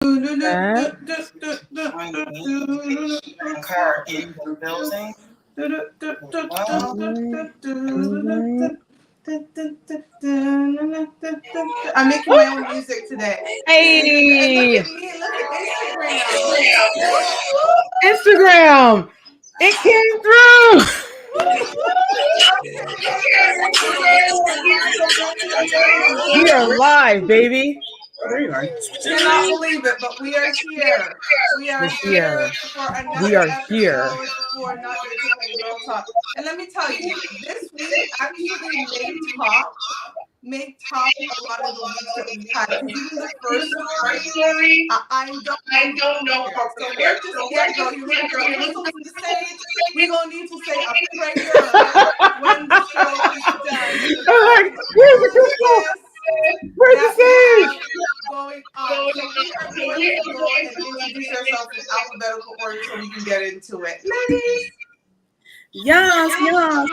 That. Car in the building. I'm making my own music today. Hey! And look at Instagram. Instagram! It came through! We are live, baby. There you are. Cannot believe it, but we are here. We are here for another episode for Not Your Typical Girl Talk. And let me tell you, this week actually made top a lot of the weeks that we've had. Because even the first story, I don't know how to prepare. So we're just girl. You look girl. You listen to the stage. We're gonna need to say a prayer when the show is done. I'm like, where's the crystal? Where's the sage? Going on. So we are going to go and introduce ourselves in alphabetical order so we can get into it. Ladies. Yes. Hello,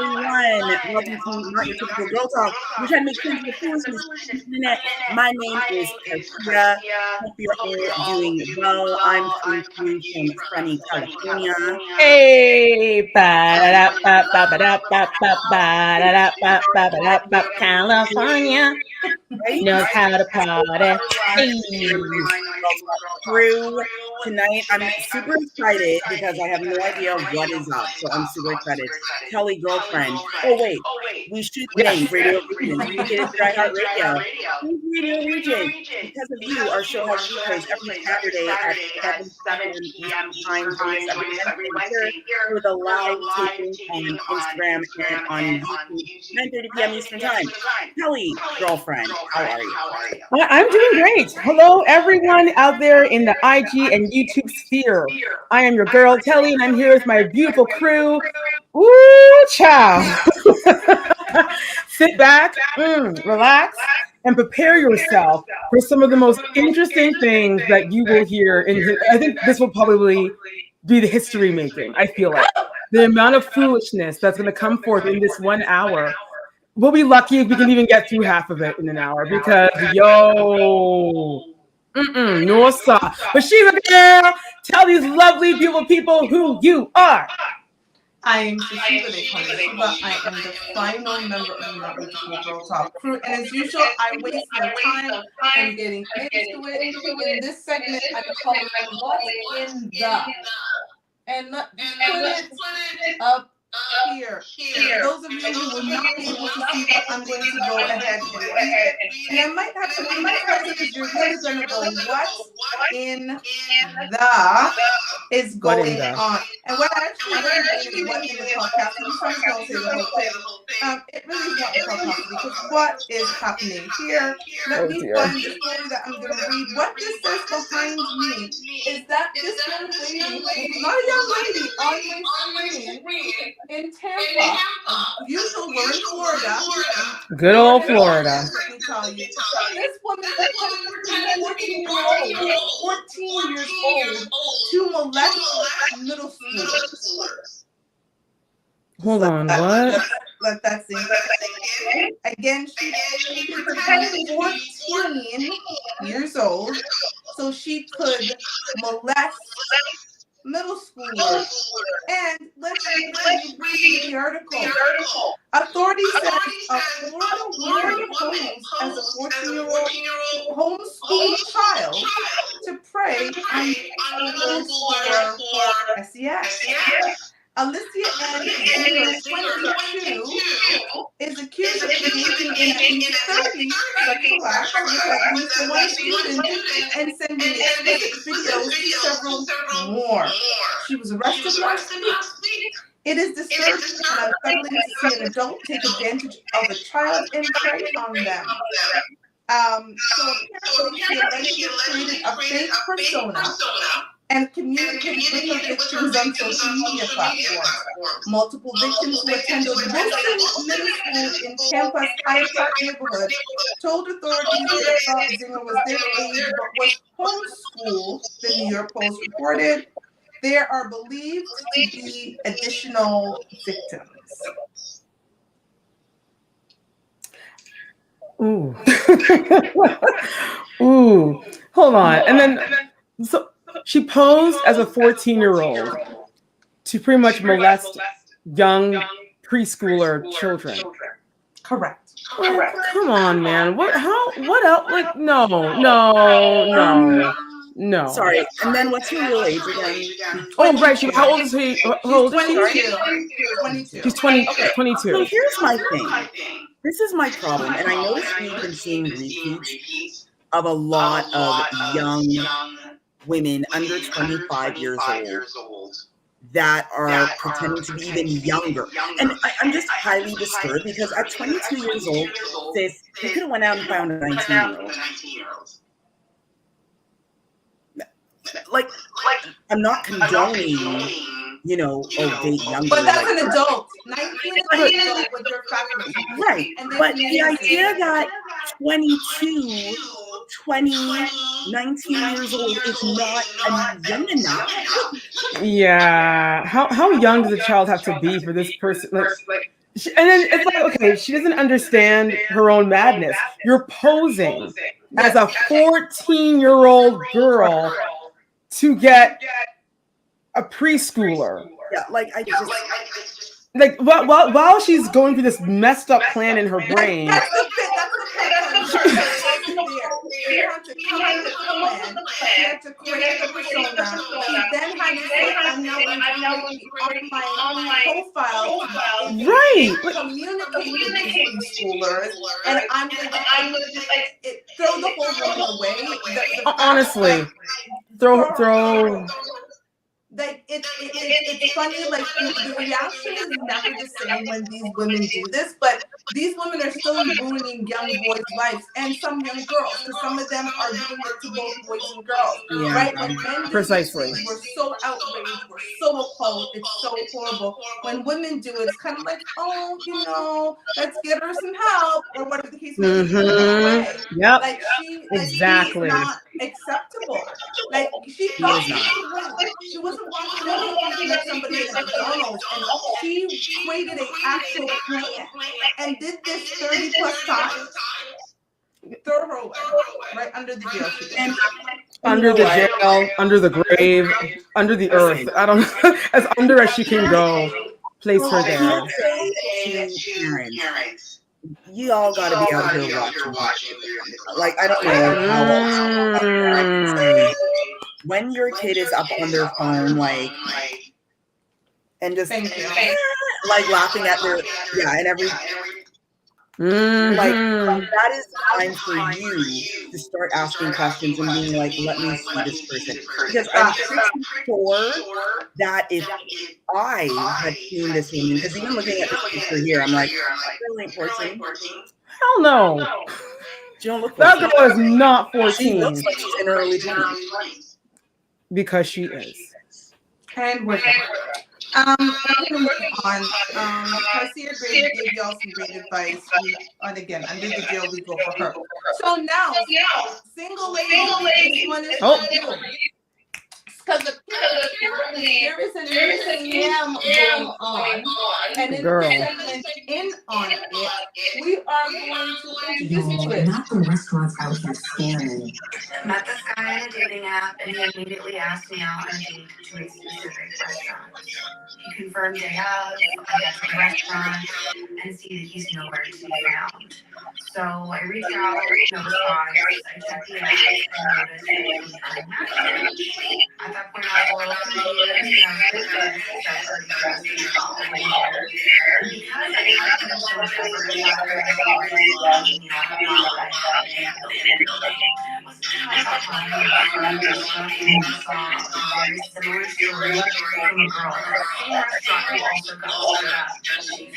everyone. Welcome to Not Your Typical Girl Talk. We're trying to make sense of the foolishness on the internet. My name is Caucasity. Hope you're all doing well. I'm coming to you from sunny California. Hey! California knows how to party. Through tonight, I'm super excited because I have no idea what is up. So I'm super excited. Kelly, girlfriend. Oh wait, we should name Radio Region. Syndicated to iHeartRadio. Radio Region. Because of you, our show has replays every Saturday at 7 p.m. Eastern Time. Join us every Wednesday here for the live taping on Instagram and on YouTube, 9:30 p.m. Eastern Time. Kelly, girlfriend, how are you? Well, I'm doing great. Hello, everyone out there in the IG and YouTube sphere. I am your girl, Kelly, and I'm here with my beautiful crew. Ooh, ciao. Sit back, relax, and prepare yourself for some of the most interesting things that you will hear. I think this will probably be the history making, I feel like. The amount of foolishness that's going to come forth in this 1 hour. We'll be lucky if we can even get through half of it in an hour because, no sir. But she's a girl. Tell these lovely, beautiful people who you are. I am Shiva Shiva. I am the final member of the Not Your Typical Girl Talk crew. And as usual, I waste no time. I'm getting into it. In this segment, I'm calling What's in the. And let's put it up here. Those of you who will not be able to see that, I'm going to go ahead and read it. And I might have to rephrase it because you're really going to go, what's in the is going on. And what I actually really mean is what in the Caucasity. Some don't say the whole thing. It really is what in the Caucasity because what is happening here? Let me find the story that I'm going to read. What this says behind me is that this young lady, not a young lady, on my screen, in Tampa, usual, we're in Florida. Good old Florida. Let me tell you, this woman pretended to be 14 years old to molest middle schoolers. Hold on, what? Let that sink in. Again, she pretended 14 years old so she could molest middle schoolers. And let's read the article. Authorities said a Florida woman posed as a 14-year-old homeschool child to prey on schoolers for SES. Alicia Ann Zinger, 22, is accused of engaging in at least 30 sexual acts with at least one student and sending explicit videos to several more. She was arrested last week. It is disturbing and unsettling to see an adult take advantage of a child and prey on them. So apparently she allegedly created a fake persona and communicated with her victims on social media platforms. Multiple victims who attended Wilson Middle School in Tampa's Hyde Park neighborhood told authorities they thought Zinger was their age but was homeschooled, the New York Post reported. There are believed to be additional victims. Ooh. Ooh. Hold on. And then so she posed as a 14-year-old to pretty much molest young preschooler children. Correct. Come on, man. What? How? What else? Like, no. Sorry. And then what's her real age again? Oh, right. How old is he? How old is she? 22. She's 20, Okay. 22. So here's my thing. This is my problem, and I noticed we've been seeing repeats of a lot of young women under 25 years old that are pretending to be even younger. And I'm just highly disturbed because at 22 years old, sis, you could have went out and found a 19-year-old. Like, I'm not condoning, date younger. But that's an adult. 19 is an adult with their faculty. Right. But the idea that 22, 20, 19 years old is not young enough. Yeah. How young does a child have to be for this person? And then it's like, okay, she doesn't understand her own madness. You're posing as a 14-year-old girl to get a preschooler. Yeah, while she's going through this messed up plan in her brain. That's the thing. She had to come up with a plan. She had to create a persona. She then had to say, I'm now going to create the online profile. Right. Communicate with these preschoolers. And I'm going to throw the whole woman away. Honestly. Throw Like it's funny, like the reaction is never the same when these women do this, but these women are still ruining young boys' lives and some young girls, because some of them are doing it to both boys and girls, right? When men Precisely. We're so outraged, we're so appalled, it's so horrible. When women do it, it's kind of like, oh, let's get her some help, or whatever the case may be. Yep. Like exactly. She's not acceptable. Like she thought she wasn't walking around thinking that somebody at McDonald's, and she created an actual plan and did this 30 plus times. Throw her away, right under the jail. Under the jail, under the grave, under the earth. I don't know, as under as she can go. Place her there. Parents, you all got to be out here watching. Like, I don't know. When your kid is up on their phone, and just laughing at their and every that is the time for you to start asking questions and being like, let me see this person, because I'm pretty sure that if I had seen this woman, because even looking at this picture here, I'm like, really 14? Hell no. She don't look 14. That girl is not 14. She looks like she's in her early 20s. Because she is. And we're moving on. Garcia gave y'all some great advice. And again, under the jail, we go for her. So now, single lady, this one is for you. Because there is an scam going on, and in the segment in on it, we are going to introduce you to it. Not the restaurants out here scamming. Met this guy on a dating app, and he immediately asked me out on a date to a specific restaurant. He confirmed day of, I get to the restaurant, and see that he's nowhere to be found. So I reach out, no response, I check the app, and notice that he's unmatched. At that point, I was a little confused, and I was curious if I already trusted him all the way there. And because I had put in so much effort in that very long, not what I had handled. It wasn't until I got home and a friend or something I saw a very similar story from a girl at the same restaurant who also got stood up.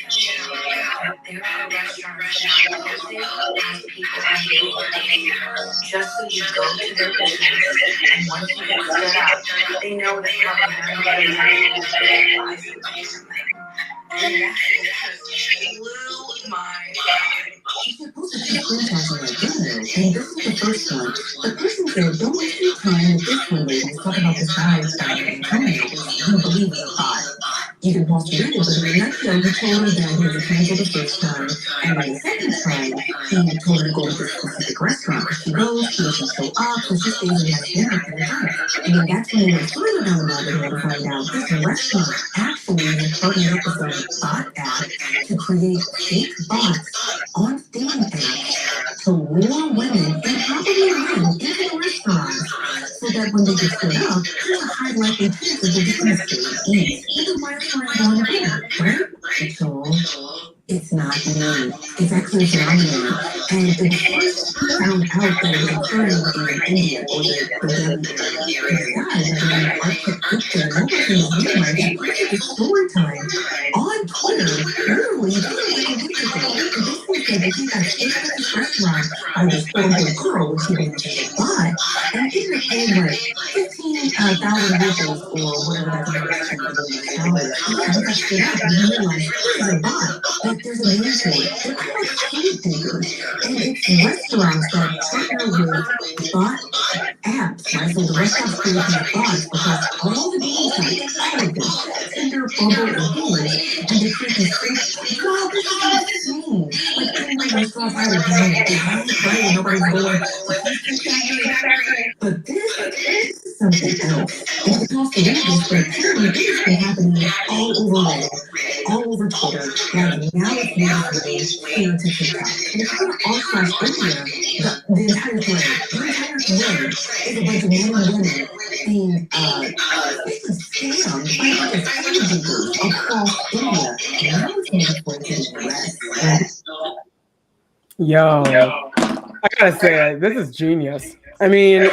She found out that there are restaurants now posted as people on dating just so you go to their business, and once you get stood up, they know that probably none of the other people will buy something from them. And that just blew my mind. She's supposed to be franchising like dinner, and this is the first one. The person said, don't waste your time with this one lady. Talk about this guy who's got an Antonio. You don't believe it's a five. You can pause to read it, but in a nutshell, he told her that he was a cancel the first time, and by the second time, he told her to go She doesn't show up, so she stays and has dinner at her house. And then that's when they went further down the rabbit hole to find out this restaurant actually had partnered up with some bot app to create fake bots on dating apps to lure women and probably men into the restaurants so that when they get stood up, there's a high likely chance that they're just going to stay and eat. Because why else would I go on dinner, right? So it's not new. It's actually a phenomenon. And it was first found out that it was occurring in India or the Delhi area. This guy, I believe, Arctic Gupta, nobody in his name, right? He posted a story time on Twitter, literally just like a week ago. He basically said that he got taken to this restaurant by this quote-unquote girl, which he believes is a bot, and he ended up paying like 15,000 rupees or whatever that converts to Indian dollars. And yeah, he got stood up and he realized this is a bot. Like there's a name for it. They're kind of like food takers. And it's restaurants that partner with bot apps, right? So the restaurants create these bots because all the dating sites, all of them, Tinder, Bumble, and Hinge, and they create these fake, wow, this is insane. Like every restaurant had a name, right? And nobody's going, but this is something else. And it's also this, but apparently this has been happening all over Reddit, all over Twitter. Like now it's made its way here to TikTok. And if you go to r/India, the entire thread is a bunch of men and women being basically scammed by a bunch of food dealers across India. Now it's made its way to the US. Yo, I gotta say, this is genius. I mean, you're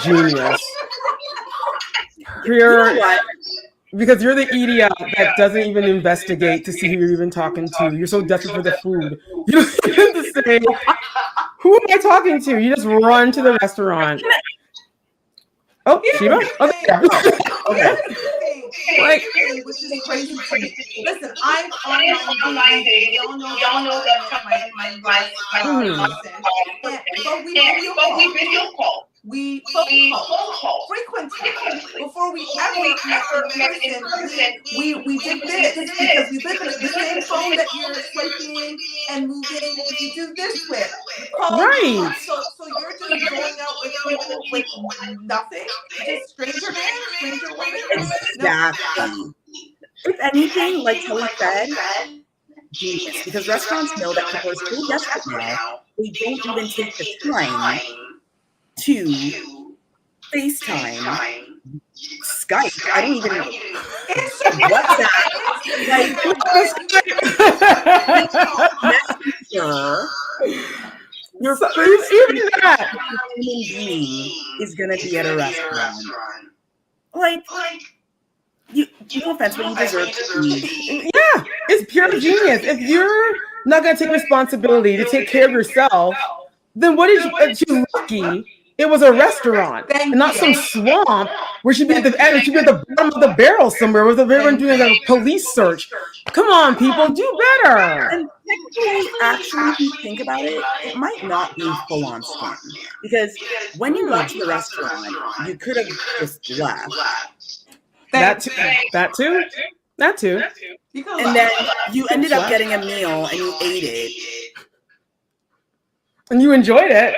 genius. Because you're the idiot that doesn't even investigate to see who you're even talking to. You're so desperate for the food. You don't even say, who am I talking to? You just run to the restaurant. Oh, Shiva? Okay. Like, which is crazy to me. Listen, I'm online dating. Y'all know that my person. But we video call. We phone call frequently. Before we ever met in person, we did this because we live in the same phone that you're swiping and moving. You do this with. Right. So you're just going out with people with nothing, just stranger man, stranger woman. Exactly. If anything, like Kelly said, genius, because restaurants know that people are so desperate now, they don't even take the time to FaceTime, Skype. I don't even know. WhatsApp. Your first human being is gonna be at a restaurant. Like you, no offense, but you deserve to be. Yeah, it's pure genius. If you're not gonna take responsibility to take care of yourself, then what is you lucky? It was a restaurant, and not some swamp where she'd be at the end. She'd be at the bottom of the barrel somewhere with everyone doing a police search. Come on, people, do better. And actually, if you think about it, it might not be full on scam, because when you got to the restaurant, you could have just left. That too. And then you ended up getting a meal and you ate it, and you enjoyed it.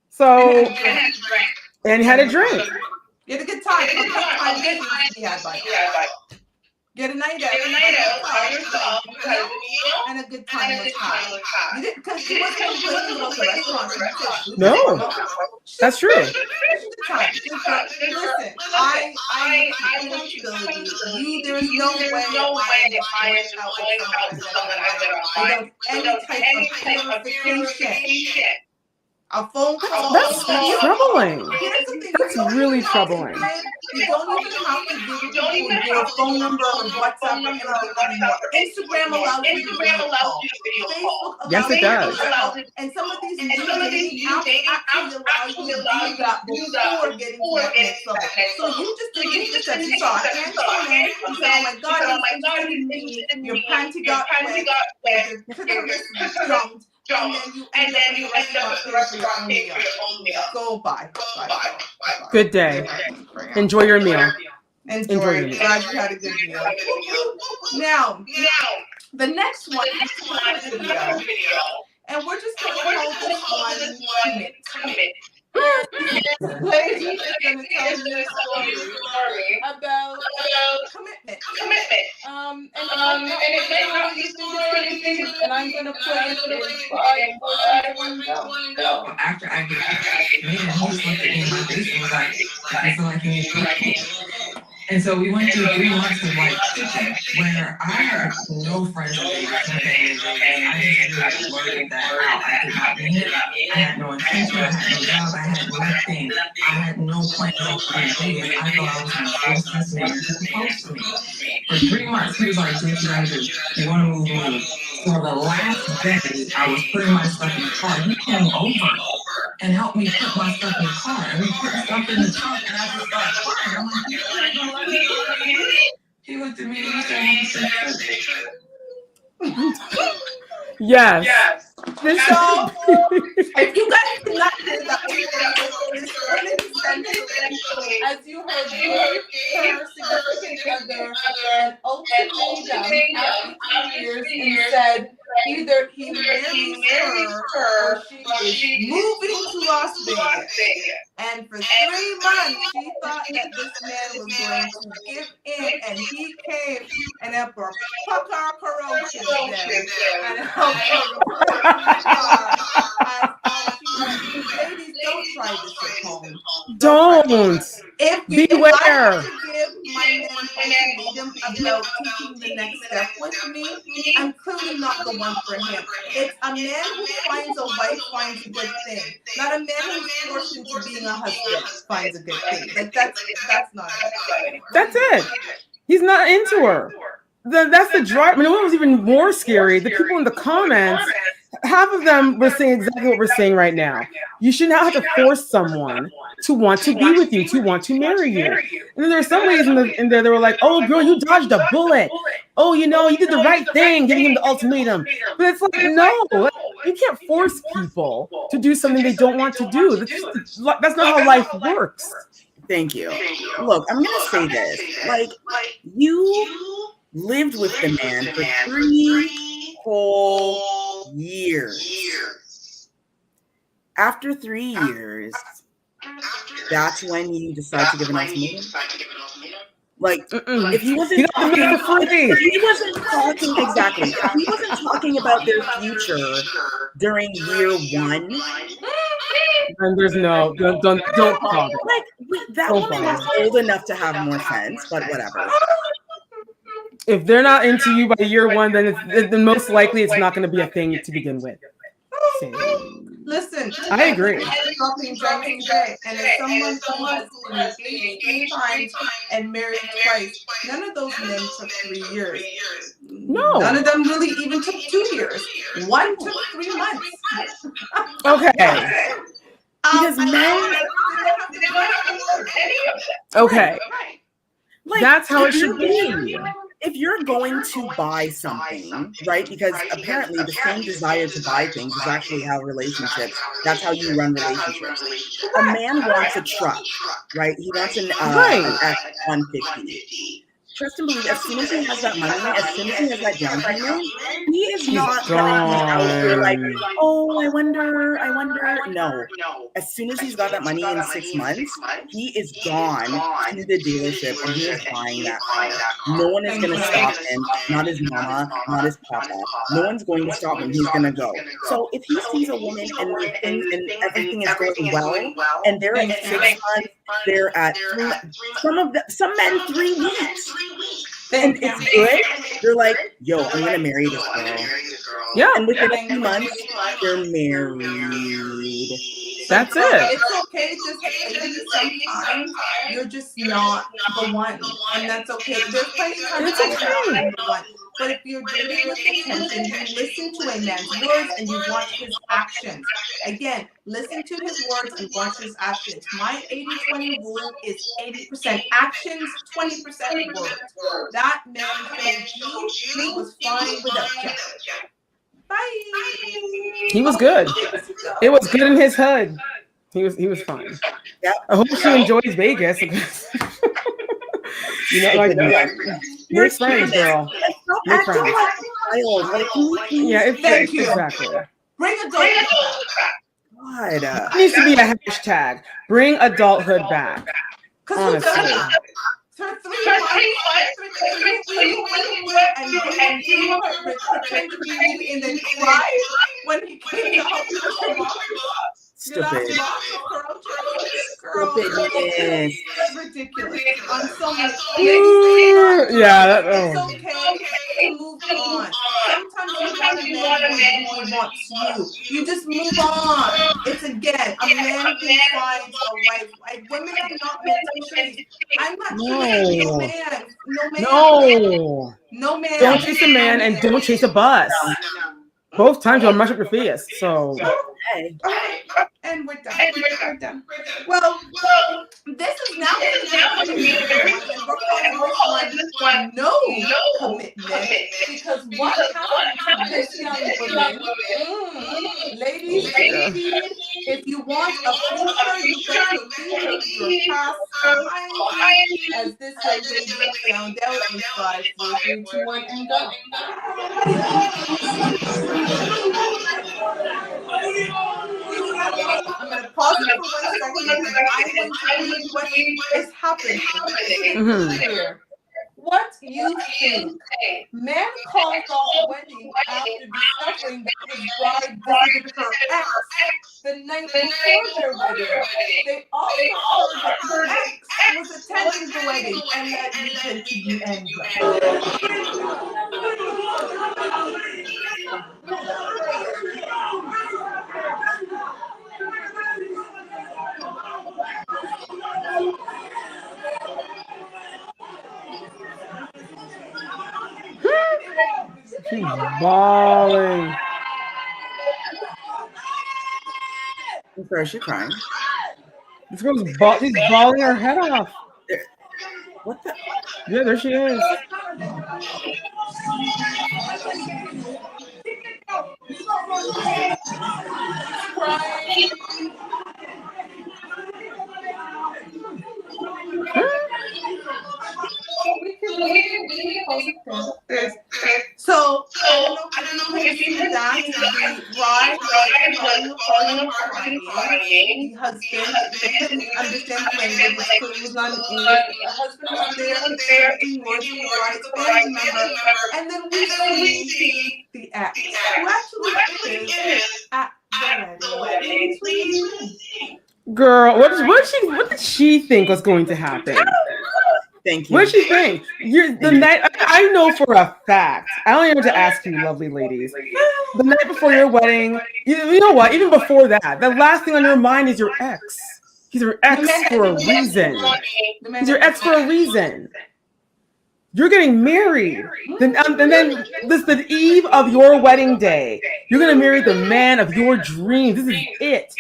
So, and had a drink. You had a good time. Get a night out and a good time was had. You didn't, because she wasn't complaining about the restaurant. No, that's true. Listen, I responsibility. There's no way I am without any type of clarification. A phone call. That's troubling. That's really troubling. You don't even have to give people your phone number or WhatsApp or anything anymore. Instagram allows you to video call. Facebook allows it does. And some of these dating apps actually allow you to do that before getting to that next level. So you just did this that you saw a handsome man. You said, oh my God, he's me. Your panty got wet. Your clitoris jumped. And then you end up at the restaurant paying for your own meal. Go bye. Good day. Enjoy your meal. Enjoy your meal. Glad you had a good meal. Now, the next one is a video. And we're just going to call this one Commit. And this lady is going to tell you a story about commitment. And it might not play the way you think it's going to be. And I'm going to play it in 5, 4, 3, 2, 1, go. After I get committed, he just looked at me in my face and was like, I feel like you need to. And so we went through 3 months of like chicken, where I had no friends in Vegas, no family in Vegas. I just really blurted that out. I did not mean it. I had no intention. I had no job. I had nothing. I had no plans on being in Vegas. I thought I was going to force this man to propose to me. For 3 months, he was like, do what you gotta do. You want to move, move. For the last day, I was putting my stuff in the car. He came over and helped me put my stuff in the car. And we put stuff in the trunk, and I just started crying. I'm like, you're not gonna let me go again? He looked at me and he said, Yes. So, if you guys did not hear that, this opening sentence, as you heard, gave her significant other an ultimatum after 2 years and said either he marries her or she is moving to Las Vegas. And for 3 months, she thought that this man was going to give in, and he came and helped her puck our corrosion and helped her to put in the car as all she went. Ladies, don't try this at home. Don't. If I have to give my man an ultimatum about taking the next step with me, I'm clearly not the one for him. It's a man who finds a wife finds a good thing, not a man who's forced into being a husband finds a good thing. Like that's not it. That's it. He's not into her. That's the drive. I mean, what was even more scary, the people in the comments, half of them were saying exactly what we're saying right now. You should not have to force someone to want to be with you, to want to marry you. And then there are some ladies in there that were like, oh, girl, you dodged a bullet. Oh, you did the right thing, giving him the ultimatum. But it's like, no, you can't force people to do something they don't want to do. That's not how life works. Thank you. Look, I'm going to say this. Like, you lived with the man for 3 whole years. After 3 years, that's when you decide to give an ultimatum. Like, if he wasn't talking, if he wasn't talking about their future during year 1, and there's no, don't bother. Like, that woman was old enough to have more sense, but whatever. If they're not into you by year 1, then most likely it's not going to be a thing to begin with. Listen, I agree. And as someone who has been engaged 3 times and married twice, none of those men took 3 years. No. None of them really even took 2 years. One took 3 months. Okay. Because men. Okay. Like, that's how it should be. If you're going to buy something, right? Because apparently the same desire to buy things is actually how that's how you run relationships. A man wants a truck, right? He wants an F-150. Trust and believe, as soon as he has that money, as soon as he has that down payment, he is not out there like, oh, I wonder. No. As soon as he's got that money in 6 months, he is gone to the dealership and he is buying that car. No one is going to stop him. Not his mama, not his papa. No one's going to stop him. He's going to go. So if he sees a woman and everything is going well, and they're at 6 months, they're at 3, some men 3 weeks. And it's good. They're like, yo, I'm gonna marry this girl. Yeah. And within a few months, they're married. That's it. It's okay just sometimes you're just not the one. And that's okay. There's plenty of times I'm the one. But if you're dating with intention, you listen to a man's words and you watch his actions. Again, listen to his words and watch his actions. My 80-20 rule is 80% actions, 20% words. That man told you he was fine without you. Bye. He was good. It was good in his hood. He was fine. Yep. I hope she enjoys Vegas. Make friends, girl. Make friends. Thank you. Exactly. Bring adulthood back. God. It needs to be a hashtag. Bring adulthood back. Because who does Honestly. that? For 3 months, so you went there and gave Jimmy Hartman pretend to be you and then cried when he came to help you with your box? Your last Stupid. box of Ferrocci's? Girl, Stupidness. ridiculous on so many. Ooh, yeah, It's okay to move on. Sometimes you want a man who wants you. You just move on. It's again a man who finds a wife. Women are not meant to chase. I'm not chasing no man. No man. Don't chase a man and don't chase a bus. Both times you'll mush up your face. So. And we're done. Well, this is now going to be a pretty beautiful one, and we're calling this one No Commitment, because what happened to this young woman? Ladies, if you want a future, you got to leave your past behind, as this young lady found out in 5, 4, 3, 2, 1, and go. I'm going to pause it for 1 second because I'm going to read what is happening. Here. What you think? Man calls off wedding after discovering that his bride visited her ex the night before their wedding. They also heard that the ex was attending the wedding, and that you continue and She's bawling. I'm sorry, she's crying. This girl's she's bawling her head off. What the? Yeah, there she is. So I don't know if you can see that the bride was having a party crying. The husband, I couldn't understand the language, because it was not in English, but the husband was there exchanging words with the bride's family member. And then we see the ex, who actually is at the wedding. Girl, what did she think was going to happen? Thank you. What did she think? I know for a fact. I don't even have to ask you, lovely ladies. The night before your wedding, you know what? Even before that, the last thing on your mind is your ex. He's your ex for a reason. He's your ex for a reason. You're getting married. And then this is the eve of your wedding day. You're gonna marry the man of your dreams. This is it.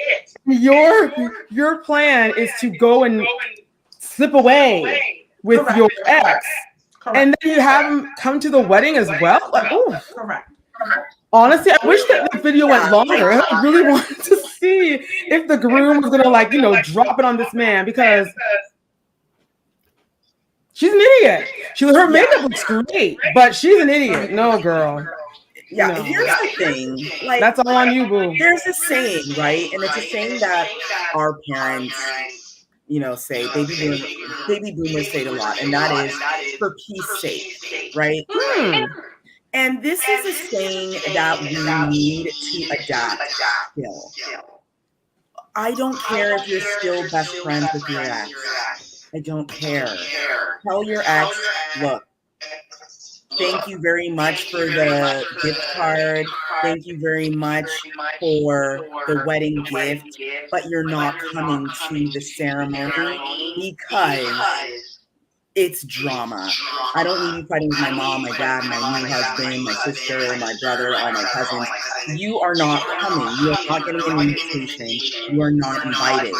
Your plan is to go and slip away with your ex. Correct. And then you have him come to the wedding as well. Like, correct. Honestly, I wish that the video went longer. I really wanted to see if the groom was gonna, drop it on this man, because she's an idiot. Her makeup looks great, but she's an idiot. No, girl. Yeah, no. Here's the thing. Like, that's all on you, boo. There's a saying, right? And it's a saying that our parents, say, baby boomers say it a lot, and that is for peace sake, right? And this is a saying that we need to adapt still. I don't care if you're still best friends with your ex. I don't care. Tell your ex, look, thank you very much for the gift card. Thank you very much for the wedding gift, but you're not coming to the ceremony because it's drama. I don't need you fighting with my mom, my dad, my new husband, my sister, my brother, all my cousins. You are not coming. You are not getting an invitation. You are not invited.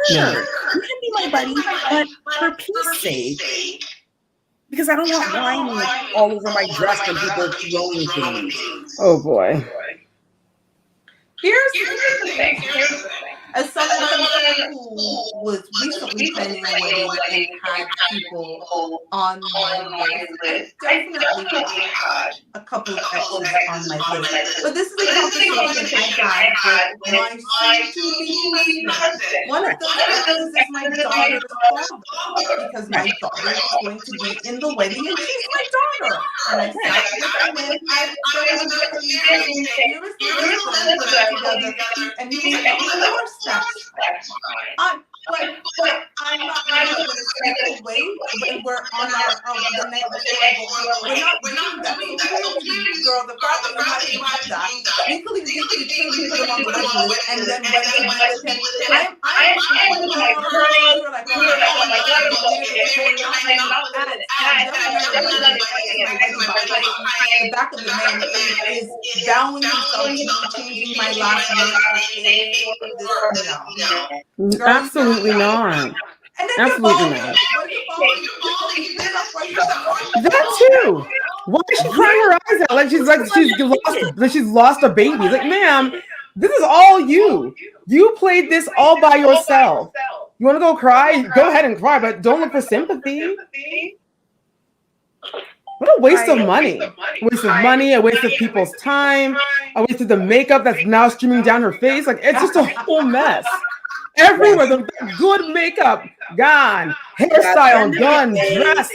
Sure, you can be my buddy, but for peace sake, because I don't want wine all over my dress when people are throwing things. Oh boy. Here's the thing. As someone who was recently planning a wedding and had people on my list, I definitely had a couple of exes on my list. But this is a conversation I had with my soon-to-be husband. One of those exes is my daughter's father, because my daughter is going to be in the wedding and she's my daughter. And I sat with him and I very understanding said, here is the husband put it together. And he was like, of course that's fine. But I'm not really going to speak away when we're on the night before I go home. We're not doing that. So clearly, girl, the fact that you had to do that, we could clearly put him on the wedding list and then went to be with him. I am when we're on our phone, we were like, oh my God, let's just get married. We're not letting ads. And I've never met a man invite to my wedding behind the back of the man who is vowing himself to me changing my last name for fame for this. No. Absolutely not. And then Absolutely not. What you falling? You pissed off why she's that too. Why is she crying her eyes out like she's lost a baby? Like, ma'am, this is all you. You played this all by yourself. You want to go cry? Go ahead and cry, but don't look for sympathy. What a waste of money. Waste of money, a waste of people's time, a waste of the makeup that's now streaming down her face. Like, it's just a whole mess. Everywhere, the good makeup gone, hairstyle done, dress.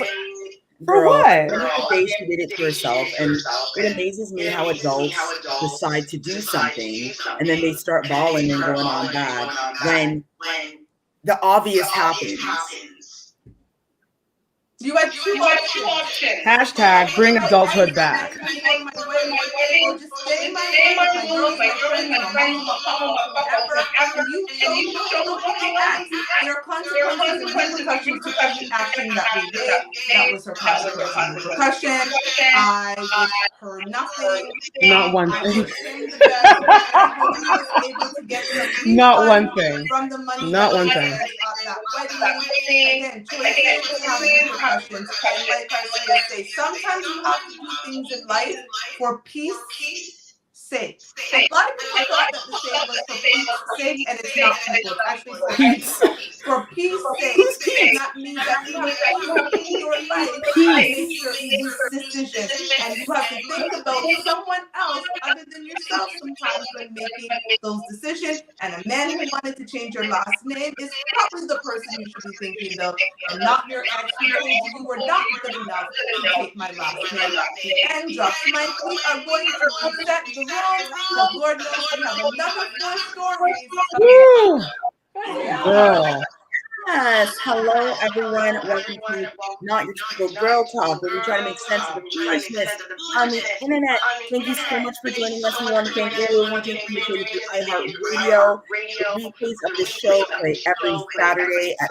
For what? The day she did it to herself, and it amazes me how adults decide to do something and then they start bawling and going on bad when the obvious happens. You had two options. Hashtag bring adulthood back. Or just stay in my life, my girls, my friends, my mom, my papa, whatever. And you chose the act. There are consequences and repercussions to every action that we did. That was her consequence and repercussion. I wish her nothing. Not one I thing. wish him the best. I hope he was able to get some Not one thing. from the money Not that one was thing. spent at that wedding. Again, choices have repercussions. And like Garcia say, sometimes you have to do things in life for peace sake. A lot of people thought that the saying was for peace sake, and it's not, people. It's actually for peace. For peace sake. And that means that you have peace in your life to make certain decisions. And you have to think about someone else other than yourself sometimes when making those decisions. And a man who wanted to change your last name is probably the person you should be thinking of, and not your ex who told you were not good enough to take my last name. The end drops. Mike, we are going to reset the room. Because Lord knows we have another 4 stories. Woo! Girl. Yes, hello everyone. Welcome to Not Your Typical Girl Talk, where we try to make sense of the foolishness on the internet. Thank you so much for joining us. We want to thank everyone who communicated through iHeartRadio. The replays of the show play every Saturday at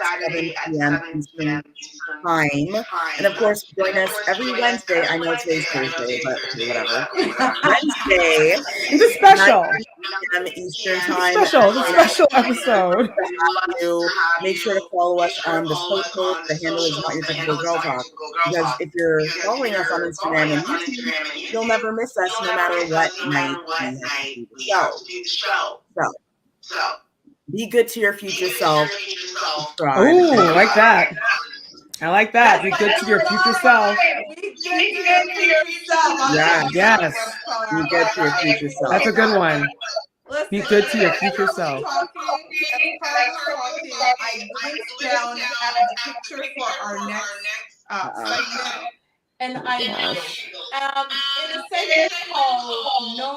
7 p.m. Eastern Time. And of course, join us every Wednesday. I know today's Thursday, but okay, whatever. Wednesday. It's a special. 9 p.m. Eastern Time. It's a special episode. Make sure to follow us on the socials. The handle is Not Your Typical Girl Talk. Because if you're following us on Instagram and YouTube, you'll never miss us no matter what night we have to do the show. So, be good to your future self. Ooh, I like that. I like that. Be good to your future self. Be good to your future self. Yes. Be good to your future self. That's a good one. Listen, be good to your future self. I glanced down at the picture for our next segment, and I in a segment called No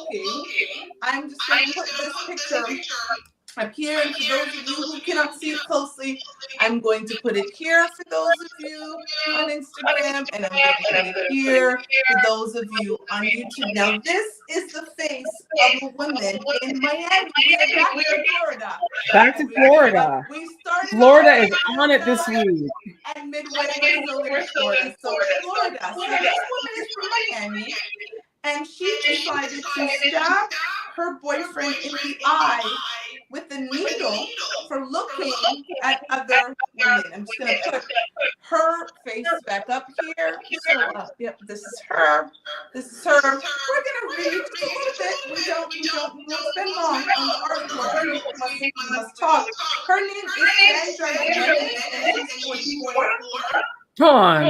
Cooking, I'm just going to put this picture up here, and for those of you who cannot see it closely, I'm going to put it here for those of you on Instagram, and I'm going to put it here for those of you on YouTube. Now, this is the face of a woman in Miami. We are back to Florida. Back to Florida. We started. Florida is on it this week. And Midway is over Florida. So Florida. So this woman is from Miami, and she decided to stab her boyfriend in the eye with a needle for looking at other women. I'm just gonna put her face back up here. So yep, this is her. This is her. We're gonna read just a little bit. We won't spend long on the article because we must talk. Her name is Sandra Jimenez and she's 44. Hold on.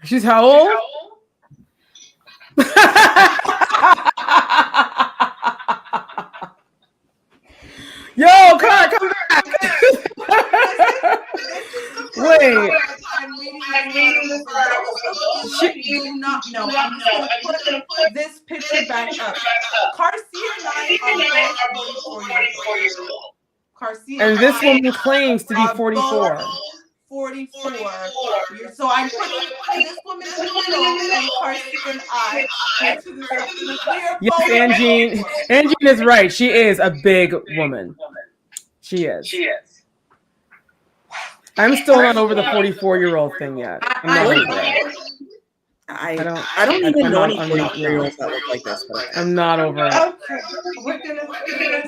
She's how old? Yo, come back. Wait. I'm reading this article. For those of you who do not know, I'm just going to put this picture back up. Carcia and I are both 44 years old. Carcia and this woman claims to be 44. 44 years. So I'm putting this woman in the middle and Carcia and I. Yes, Angie is right. She is a big woman. She is. I'm still not over the 44-year-old thing yet. I'm not over it. I don't even know any 44-year-olds that look like this. But I'm not over it. Okay, we're gonna do this.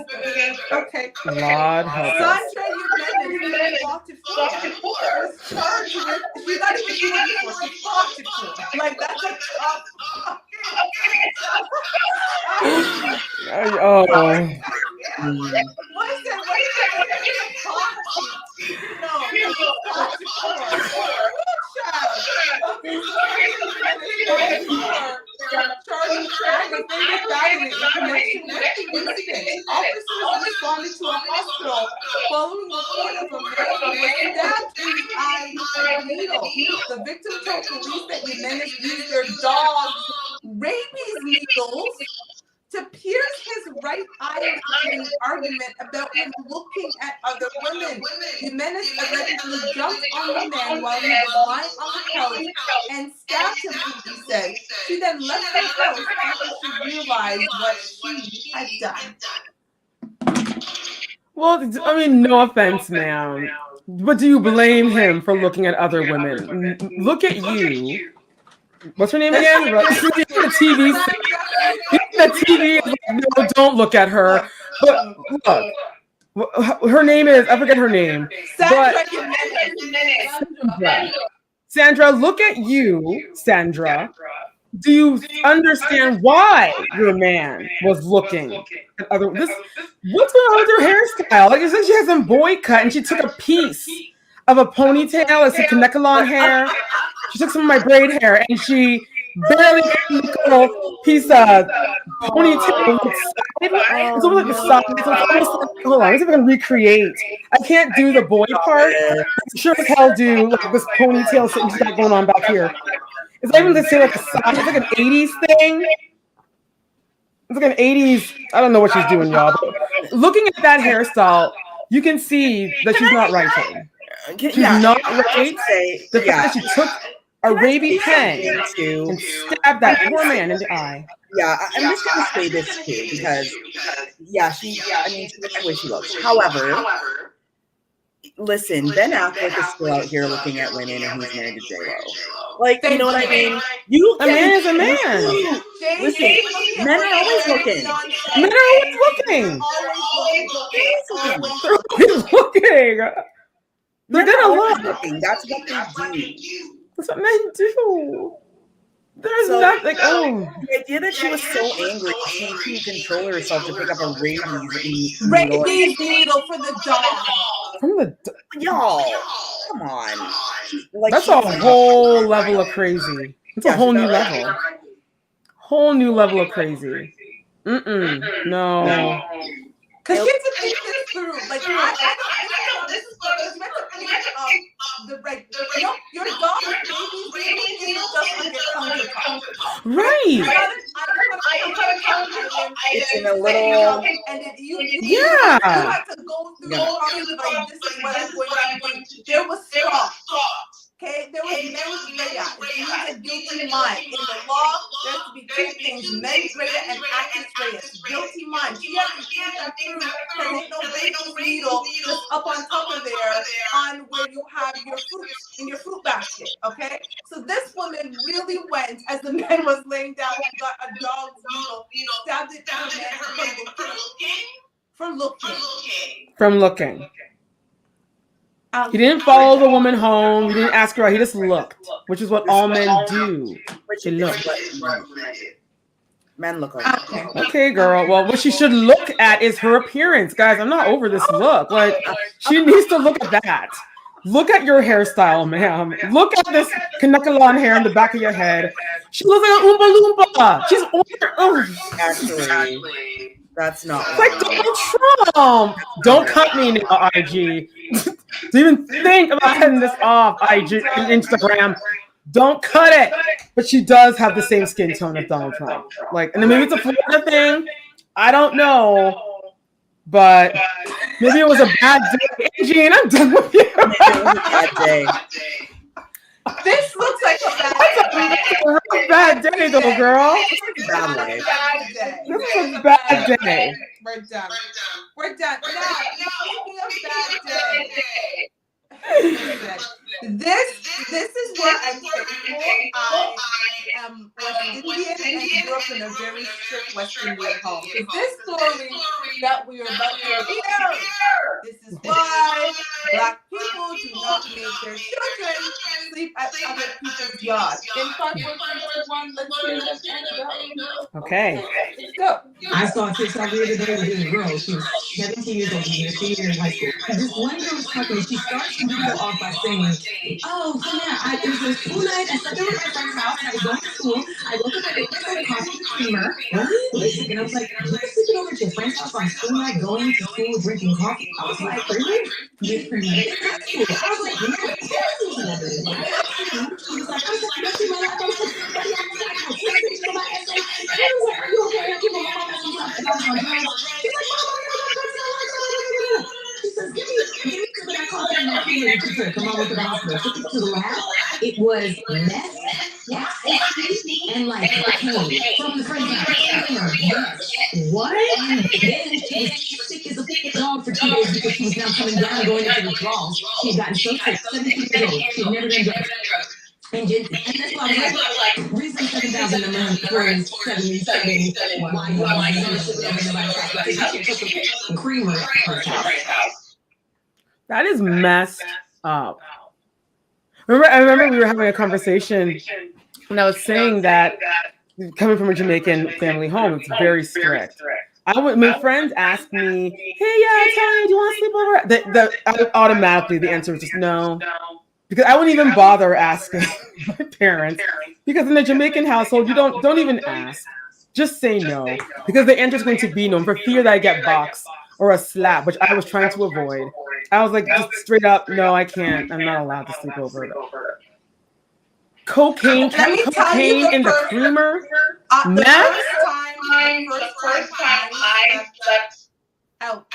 Okay. Lord help us. Sandra Jimenez, 44, was charged with. She's not even 44. She's 44. Like that's a tough. Oh. What is it? Charged aggravated battery in connection with the incident. Officers responded to a hospital following the report of a man who was stabbed in the eye with a needle. The victim told police that Jimenez used their dog's rabies needles to pierce his right eyelid in an argument about him looking at other women. Jimenez allegedly jumped on the man while he was lying on the couch and stabbed him, police said. She then left the house after she realized what she had done. Well, I mean, no offense, ma'am. But do you blame him for looking at other women? Look at you. What's her name again? The TV. The TV is like, no, don't look at her. But look, her name is, I forget her name. Sandra, look at you, Sandra. Do you understand why your man was looking at other? What's going on with her hairstyle? Like, you said she has some boy cut and she took a piece of a ponytail, it's a Kanekalon hair. She took some of my braid hair and she barely got a little piece of ponytail. It's almost like a sock. It's almost like, hold on, let's see if I can recreate. I can't do the boy part. I sure as hell do like this ponytail thing she's got going on back here. It's not even to say like a sock. It's like an 80s thing. It's like an 80s. I don't know what she's doing, y'all. But looking at that hairstyle, you can see that she's not right. She's not right. The fact that she took a rabies pen and stabbed that poor man in the eye. Yeah, I'm just gonna say this too because she looks the way she looks. However, listen, Ben Affleck is still out here looking at women and he's married to J-Lo. Like, you know what I mean? A man is a man. Listen, men are always looking. Men are always looking. They're always looking. They're gonna look. That's what they do. That's what men do. There's nothing. The idea that she was so angry she couldn't control herself to pick up a rabies needle for the dog. Y'all, come on. Like, that's a whole level of crazy. It's a whole new level. Whole new level of crazy. No. Because you have to think this through. Like, I don't think this is meant to think your dog isn't just like a countertop. Right. It's in a little. And you have to go through the process like, this is what I'm going to do. There was straw. Okay, there was mens rea. It means a guilty mind. In the law, there has to be two things: mens rea and actus reus. Guilty mind. She has to think that through. There ain't no rabies needle just up on top of there on where you have your fruit in your fruit basket. Okay, so this woman really went as the man was laying down and got a dog's needle, stabbed it in her man From looking. He didn't follow the woman home. He didn't ask her out. He just looked, which is what all men do. They look. Men look over. Okay, girl. Well, what she should look at is her appearance, guys. I'm not over this look. Like, she needs to look at that. Look at your hairstyle, ma'am. Look at this Kanukalan hair in the back of your head. She looks like an Oompa Loompa. She's Actually, that's not like Donald Trump. Don't cut me now, IG. To even think about cutting this off, IG and Instagram. Don't cut it. But she does have the same skin tone as Donald Trump. Like, and then maybe it's a Florida thing. I don't know. But maybe it was a bad day. Gene, I'm done with you. Maybe it was a bad day. This looks like a bad day. A really bad day, though, girl. It's a bad way. This is a bad day. We're done. We're done. Now, speaking of bad day, this is where I'm thankful I am West Indian and grew up in a very strict West Indian home. So this story that we are about to hear, this is why Black people do not make their children sleep at other people's yards. In fact, we're going to one. Let's hear this and go. Okay. Let's go. I saw a TikTok the other day with this girl. She was 17 years old. She was a senior in high school. This one girl was talking. She starts to go off by saying, "Oh, so now it was a school night. I slept over at my friend's house. And I was going to school. I woke up at 8 o'clock, coffee creamer. What? And I was like, you were sleeping over at your friend's house on school night, going to school, drinking coffee. I was like, really? With creamer. I was like, you know what? She was like, I was like, I was like, are you okay? I came on my mom and I was on drugs. She's like, she says, give me something. I called her and I came here to come on with the hospital. Took it to the lab. It was meth, and like cocaine from the friend's house. What? And then she was sick as a dog for 2 days because she was now coming down and going into withdrawals. She had gotten so sick, 17 years old. She had never done drugs. And that's why I was like, reason 7,000 a month for 77. Why you some creamer? That is messed up. I remember we were having a conversation and I was saying that coming from a Jamaican family home, it's very strict. My friends ask me, "Hey, yeah, Tony, do you want to sleep over?" Automatically, the answer is just no. Because I wouldn't even bother asking my parents. Because in the Jamaican household, you don't even ask. Just say no. Because the answer is going to be no. For fear that I get boxed or a slap, which I was trying to avoid. I was like, just straight up, no, I can't. I'm not allowed to sleep over. Cocaine in the creamer? The first time I slept out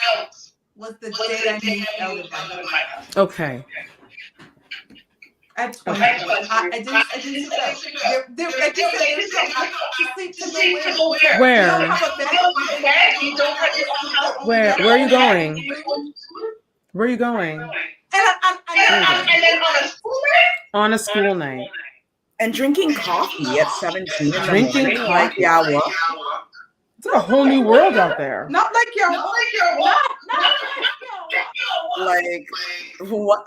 was the day I moved out of my house. Okay. I didn't sleep out. Where? You don't have a bed. You don't have your own house. Where are you going? Where are you going? And then on a school night. And drinking coffee at 17. Drinking coffee. Yeah, what? It's a whole new world out there. Not like your like what?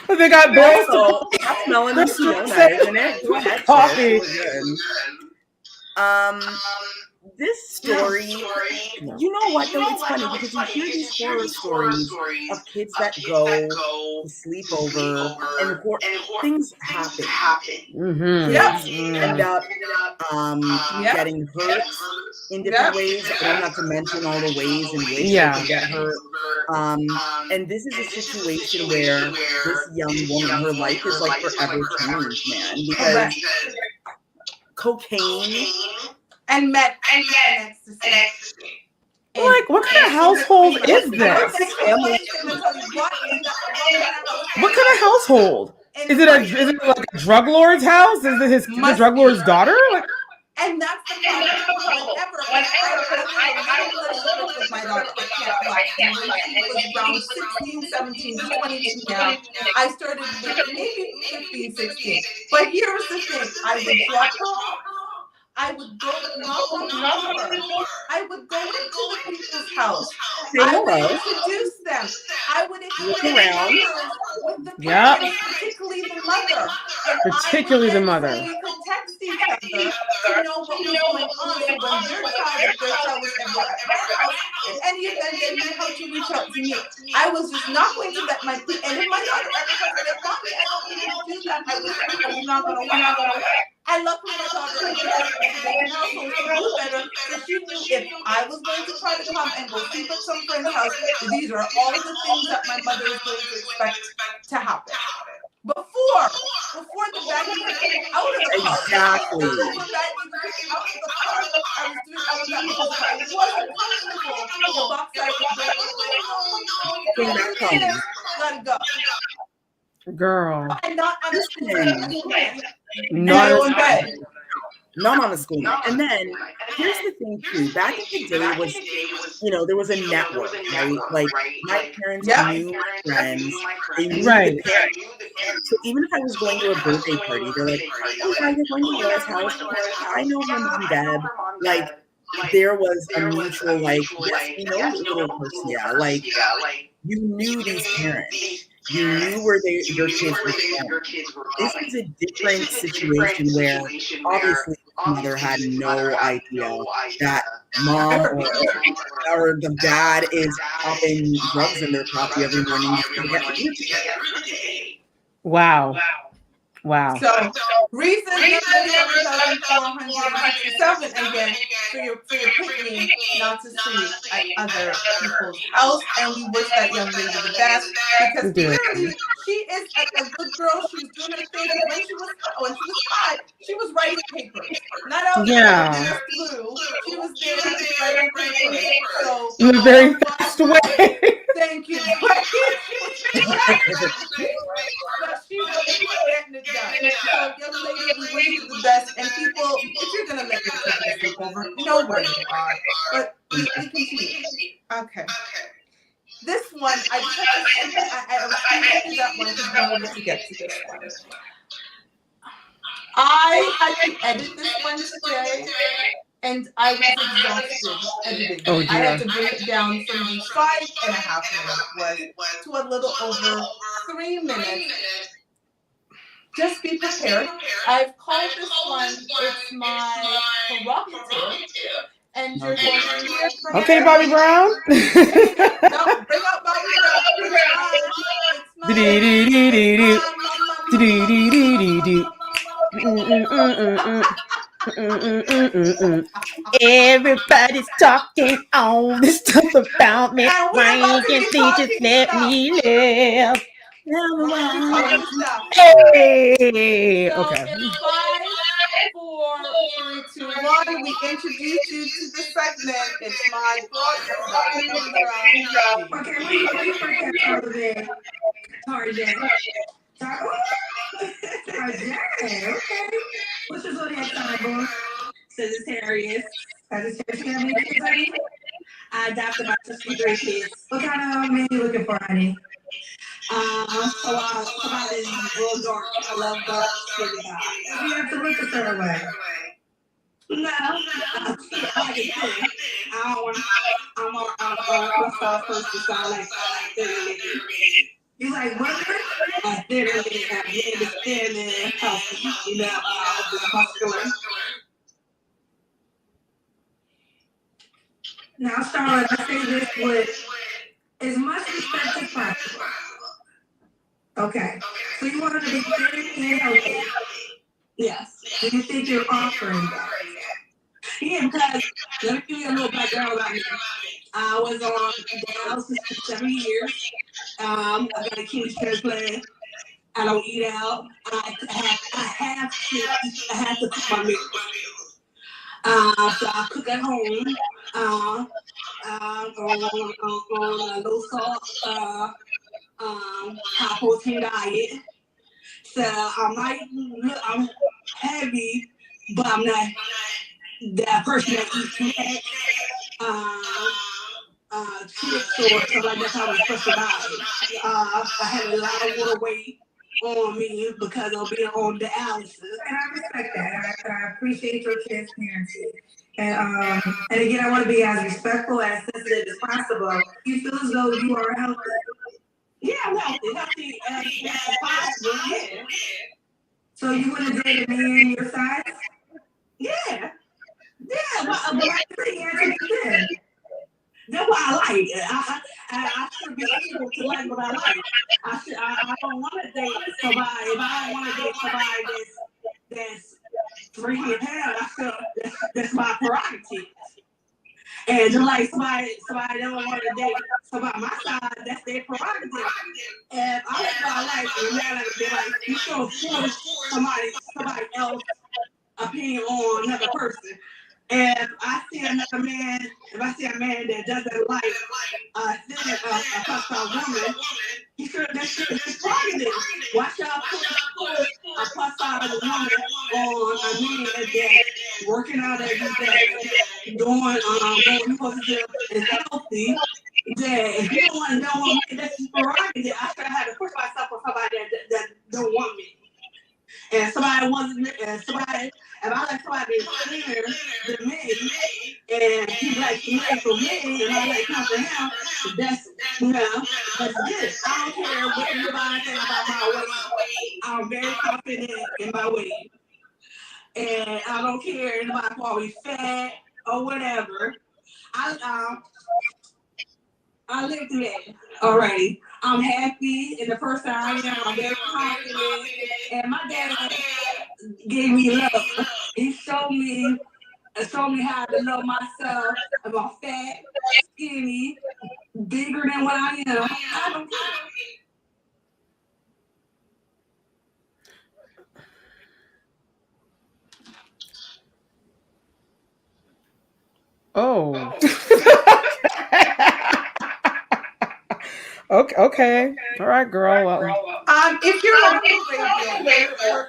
They got bills to that's Melanie's isn't it? Coffee. This story, you know what though? It's funny because you hear these horror stories of kids that go to sleep over and things happen. Kids end up getting hurt in different ways. I don't have to mention all the ways in which they can get hurt. And this is a situation where this young woman, her life is like forever changed, man, because cocaine and meth and ecstasy. Like, what kind of household is this? What kind of household? Is it like a drug lord's house? Is it the drug lord's daughter? And that's the problem. Whenever, when I was a little strict with my daughter, I can't lie. And when she was around 16, 17, she's 22 now, I started with maybe 15, 16. But here's the thing. I would drop her off. I would go knock on the door. I would go into the people's house. I would introduce them. I would exchange numbers with the parents, particularly the mother. And particularly the mother. So we could text each other to know what was going on. So when their child, if their child was ever at my house, in any event, they knew how to reach out to me. I was just not going to let my and if my daughter ever comes and said, "Mommy, I don't need to do that," I was not going to work. I luckily my daughter again was a Jamaican household. She knew better, so she knew if I was going to try to come and go sleep at some friend's house, these are all the things that my mother is going to expect to happen. Before the bag even came out of the car. Exactly. Before the bag even came out of the car, I was doing all of that because if I wasn't comfortable, the box I would break. Gotta go. Girl. And not on a school night. Not on bed. Not on a school night. And then here's the thing too. Back in the day was, there was a network, right? Like my parents knew my friends. They knew the parents. So even if I was going to a birthday party, they're like, "Oh yeah, you're going to Laura's house. I know her mom, Deb." Like there was a mutual like, yes, we know little Garcia. Like you knew these parents. You knew where your kids were from. This was a different situation where obviously mother had no idea that mom or the dad is popping drugs in their coffee every morning. Wow. So reason 7,467 again for your pick-me not to sleep at other people's house, and we wish that young lady the best because clearly she is a good girl. She was doing her thing because when she was 5, she was writing papers, not out there just blue. She was there writing papers. So in a very fast way. Thank you. But she was getting it done. So, young lady, we wish you the best. And people, if you're going to let your children sleep over, know where they are. But we continue. Okay. This one, I was thinking that one because we needed to get to this one. I had to edit this one today. And I was exhausted editing. I had to bring it down from the 5.5 minutes to a little over 3 minutes. Just be prepared. I've called this one, it's my prerogative. And you're going to hear from Okay, Bobby Brown. No, bring up Bobby Brown. Everybody's talking all this stuff about me. Why can't they just let me live? Hey, okay. In 5, 4, 3, 2, 1, we introduce you to the segment. It's my prerogative. Tarzan. Okay. What's your zodiac sign, boy? Sagittarius. Sagittarius, how many kids, honey? I adopted about 63 kids. What kind of man you looking for, honey? Somebody real dark. I love dark skin guys. You have to look a certain way. No, I like it too. I'm a soft person, so I like literally. You like what? Literally, the skin and healthy, muscular. Now, Charlotte, I say this with as much respect as possible. Okay. So you want to be very healthy. Yes. Do you think you're offering that? Yeah, because let me give you a little background about me. I was on dialysis for 7 years. I got a kidney transplant. I don't eat out. I have to cook my meals. So I cook at home. On a low salt, high protein diet. So I'm heavy, but I'm not that person that eats snacks, chips or stuff like that. So I was special diet. I had a lot of water weight on me because of being on dialysis, and I respect that. I appreciate your transparency. And again, I want to be as respectful, as sensitive as possible. You feel as though you are healthy. Yeah, I'm healthy as possible. Yeah. So you wouldn't date a man your size? Yeah. Yeah, but my pretty answer is yeah. That's what I like. I should be able to like what I like. I don't want to date somebody. If I don't want to date somebody that's 300 pounds, I feel that's my prerogative. And just like somebody don't want to date somebody my size, that's their prerogative. And I like what I like. And now they're like you show force somebody else opinion on another person. And if I see a man that doesn't like a hostile woman, he should that's his prerogative. Why should I push a hostile woman on a man that's working out every day, doing supposed to do is healthy? That if you don't want to know me, that's his prerogative. I should have to push myself on somebody that don't want me. And somebody wasn't, and somebody, if I like somebody that's thinner than me, and he likes me for me, and I like him for him, that's, that's good. I don't care what anybody thinks about my weight. I'm very confident in my weight. And I don't care if anybody call me fat or whatever. I lived through that already. I'm happy in the person I am. I'm very confident. And my dad gave me love. He showed me how to love myself. If I'm fat, skinny, bigger than what I am, I don't care. Oh. Okay. All right, girl. If you're on the radio, we're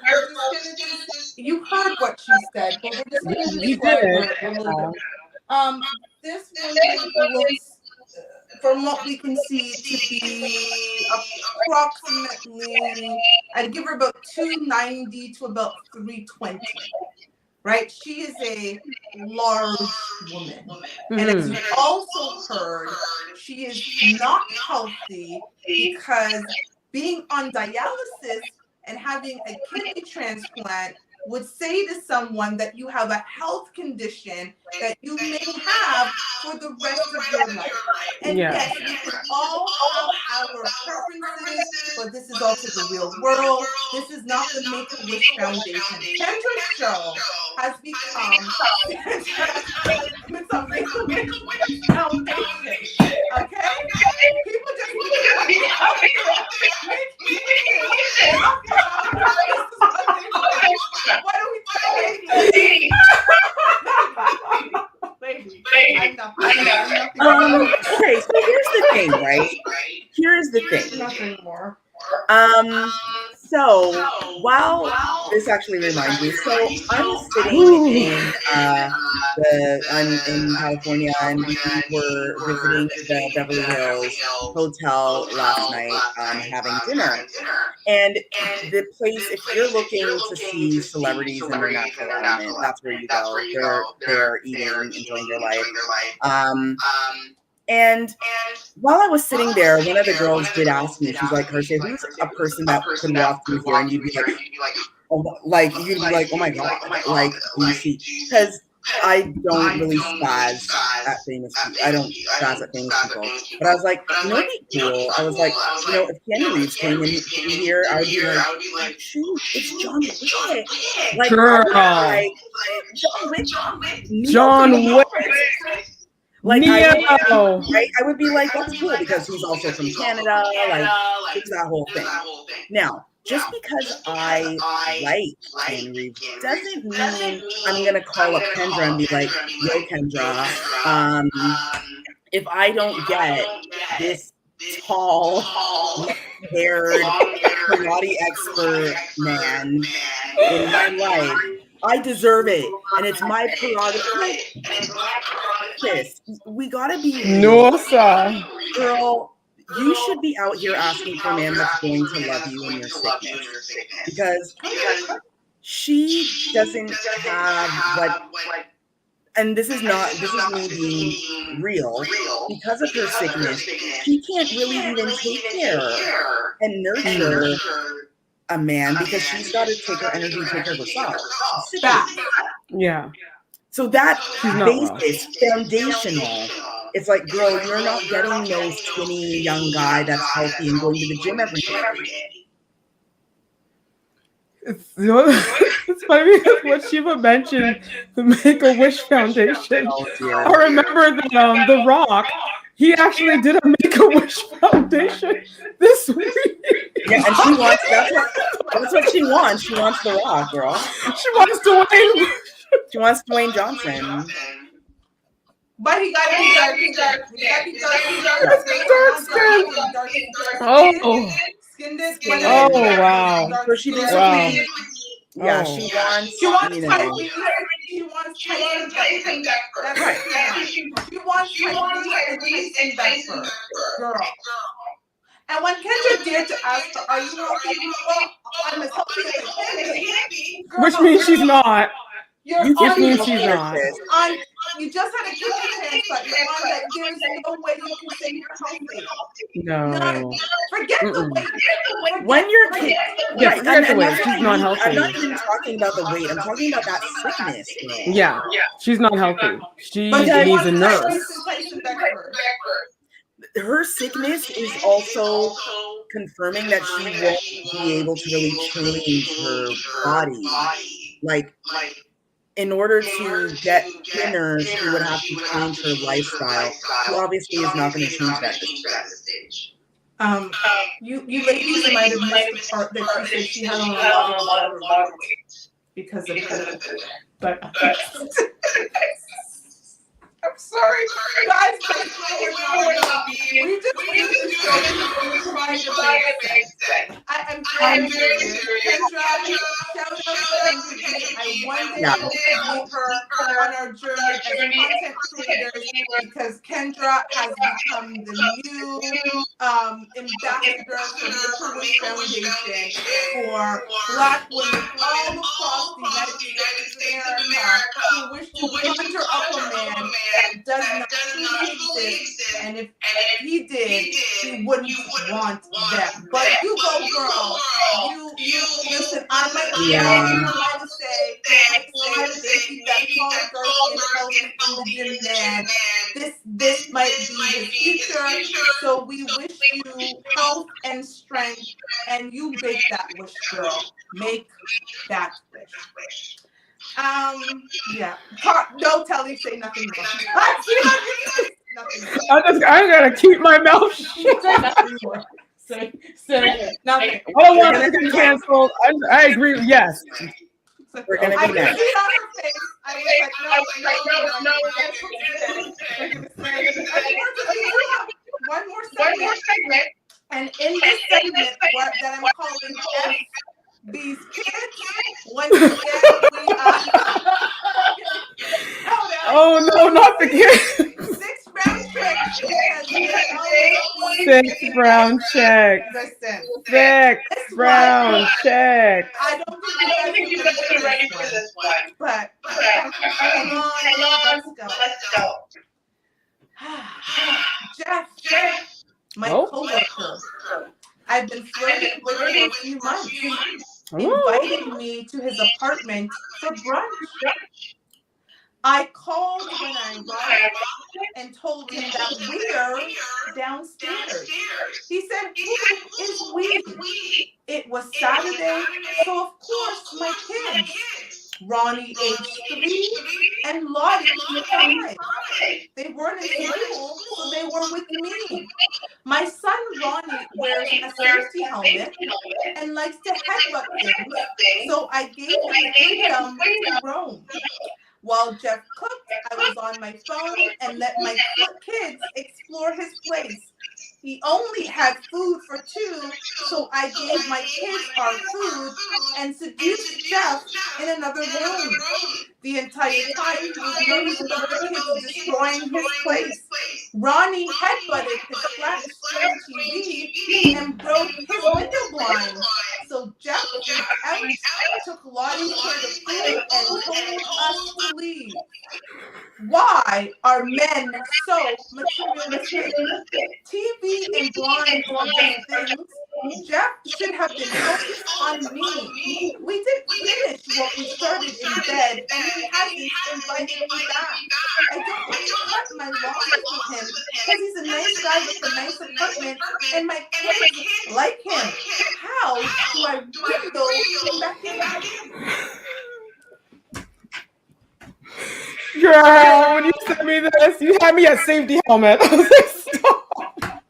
just gonna you heard what she said, but we're just gonna describe her a little bit. This woman looks, from what we can see, to be approximately, I'd give her about 290 to about 320. Right? She is a large woman. Mm-hmm. And as you also heard, she is not healthy because being on dialysis and having a kidney transplant would say to someone that you have a health condition that you may have for the rest of your life. And yes, we can all have our preferences, but this is also the real world. This is not the Make-A-Wish Foundation. Kendra's show has become the Make-A-Wish Foundation. Okay? People just want to be out there making wishes. Why don't we take baby? I'm nothing. Okay, so here's the thing, right? Here's the thing. Nothing more. So while this actually reminds me, so I'm sitting I'm in California, and we were visiting the Beverly Hills Hotel last night, having dinner. And the place, if you're looking to see celebrities in their natural element, that's where you go. They're eating, enjoying their life. And while I was sitting there, one of the girls did ask me, she's like, Hershey, who's a person that could walk through here and you'd be like, oh my God, like, you see, because I don't really spaz at famous people. I don't spaz at famous people. But I was like, you know, it'd be cool. I was like, you know, if Keanu Reeves came in here, I would be like, shoot, it's John Wick. Like, girl. John Wick. Like I would be like, that's cool because he's also from Canada. Like, it's that whole thing. Now, just because I like Keanu Reeves doesn't mean I'm gonna call up Kendra and be like, yo, Kendra, if I don't get this tall, haired, karate expert man in my life, I deserve it, and it's my prerogative. Like, Chris, we gotta be real. No, sir. Girl, you should be out here asking for a man that's going to love you in your sickness, because she doesn't have what, and this is me being real, because of her sickness, she can't really even take care and nurture a man, because she's got to take her energy, take care of herself. She's sick. Yeah. So that She's not basis, foundational. It's like, girl, you're not getting no skinny young guy that's healthy and going to the gym every day. It's funny because what Shiva mentioned, the Make-A-Wish Foundation. Oh, dear. I remember that The Rock, he actually did a Make-A-Wish Foundation this week. Yeah, and she wants, that's what she wants. She wants The Rock, girl. She wants Dwayne. She wants Dwayne Johnson. But he got to be dark. He got to be dark skin. Oh. Skinned it. Oh, wow. So she basically, Wow. yeah, Oh. she wants She wants you know. Tyreek. She wants Tyreek. That's what she wants. She wants Tyreek and Bedford, girl. And when Kendra dared to ask her, "Are you healthy?" Well, I'm as healthy as I can be. Girl, Which means she's not. Which means she's not. You just had a kidney transplant. You're on that. There's no way you can say you're healthy. No. Forget the weight. When you're kid, Yeah, right, forget the weight. that's what She's I not mean. healthy. I'm not even talking about the weight. I'm talking about that sickness, girl. Yeah. She's not healthy. She But needs a nurse. Her sickness is also confirming that she won't be able to really change her body. Like, in order to get thinner, she would have to change her lifestyle. She obviously is not going to change that at this stage. You ladies might have missed the part that she said she had on a lot of water weight because of COVID. But I'm sorry, guys. We just do this show to try to make sense. I'm very serious. Kendra, shout out to Kendra G. I one day hope to meet her on our journey as content creators, because Kendra has become the new ambassador for Make-A-Wish Foundation for Black women all across the United States of America who wish to conjure up a man that does not truly exist, and if he did, he wouldn't want them. But you go, girl. You listen. I might say, they keep that tall, dark, and healthy in the gym, man. This might be his future. So we wish you health and strength, and you make that wish, girl. Make that wish. Yeah. No, Telly, say nothing more. Nothing more. I gotta keep my mouth shut. Say nothing more. Say nothing. I don't want to get canceled. I agree. Yes. We're gonna be next. I see it on her face. I was like, no. One more segment. And in this segment that I'm calling F these kids, once again, oh no, not the kids. 6 brown checks. 6 brown checks. Listen. 6 brown checks. I don't think you guys are ready for this one. But come on, let's go. Jeff, my coworker. I've been flirting with him for a few months. Invited me to his apartment for brunch. I called when I arrived and told him that we're downstairs. He said, "Who is we?" It was Saturday, so of course my kids, Ronnie age 3 and Lottie 5. They weren't in school, so they were with me. My son Ronnie wears a safety helmet and likes to headbutt things, so I gave him the freedom to roam. While Jeff cooked, I was on my phone and let my kids explore his place. He only had food for 2, so I gave my kids our food and seduced Jeff in another room. The entire time he was nervous about the kids destroying his place. Ronnie headbutted his flat screen TV and broke his window blinds. So Jeff freaked out, took Lottie's plate of food, and told us to leave. Why are men so materialistic? TV and blinds are just things. Jeff should have been focused on me. We didn't finish what we started in bed, and he hasn't invited me back. I don't want to cut my losses with him because he's a nice guy with a nice apartment, and my kids like him. How do I reel him back in? Girl, when you sent me this, you had me at safety helmet. I was like, stop.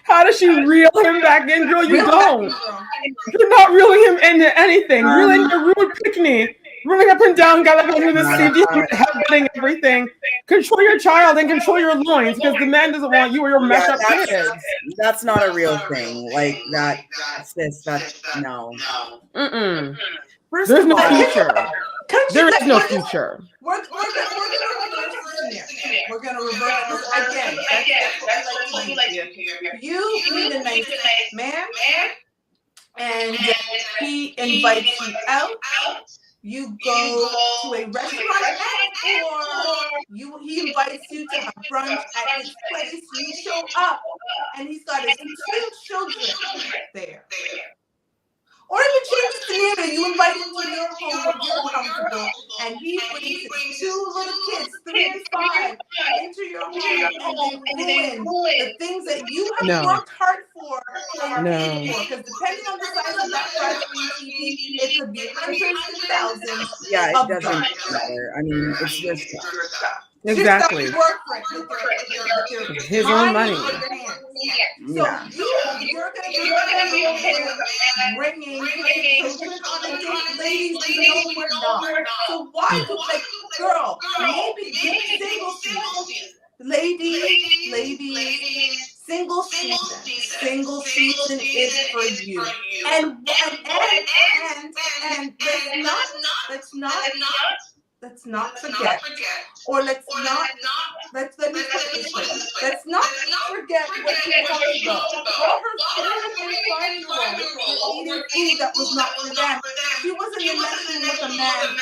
How does she reel him back in? Girl, you don't. You're not reeling him into anything. You're in your rude picnic, running up and down, gotta go through the safety helmet, headbutting everything. Control your child and control your loins because the man doesn't want you or your messed up kids. That's not a real thing. Like that, sis. That's no. First There's no all, future. There is no future. We're gonna reverse this here. We're gonna reverse this again. That's what we like to do here. You meet a nice man, and he invites you out. You go to a restaurant, or he invites you to have brunch at his place. You show up, and he's got his 2 children there. Or even change the scenario, you invite him to your home where you're comfortable, and he brings his 2 little kids, 3 and 5, into your home, and they ruin the things that you have worked hard for and paid for. Because depending on the size of that flat screen TV, it could be hundreds and thousands. Yeah, it doesn't matter. I mean, it's your stuff. Exactly. Work for it with his own money. So you're going to be bringing children on a date, ladies. No, we're not. So why, girl? Maybe single season, ladies. Single season is for you. And let's not forget, or let me put it this way. Let's not forget what she talked about. All her 4 and 5-year-olds were eating food that was not for them. She wasn't in messing with a man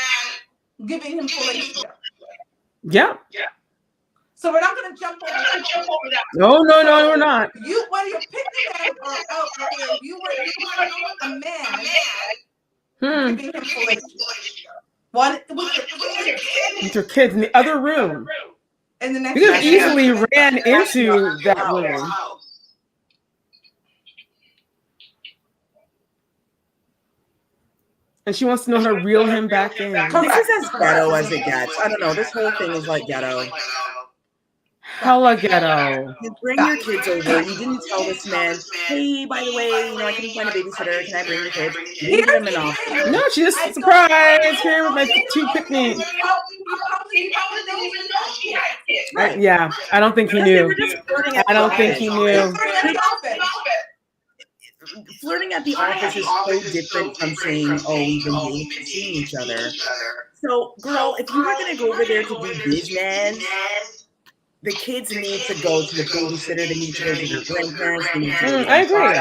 giving him fellatio. Yeah. So we're not going to jump over that. No, we're not. You, when you're picking them or out there, you were a man giving him fellatio. With your kids in the other room. And the next you could have easily ran into that room. And she wants to know how to reel him back in. This is as ghetto as it gets. I don't know. This whole thing is like ghetto. Hella ghetto. You bring your kids over. You didn't tell this man, hey, by the way, I couldn't find a babysitter. Can I bring your kids? You didn't give him an offer. No, she just surprised here with my 2 picnics. Yeah, I don't think he knew. I don't think he knew. Flirting at the office is so different from saying, oh, we've been dating and seeing each other. So, girl, if you were going to go over there to do business, the kids need to go to the babysitter. They need to go to their grandparents. They need to go to I agree.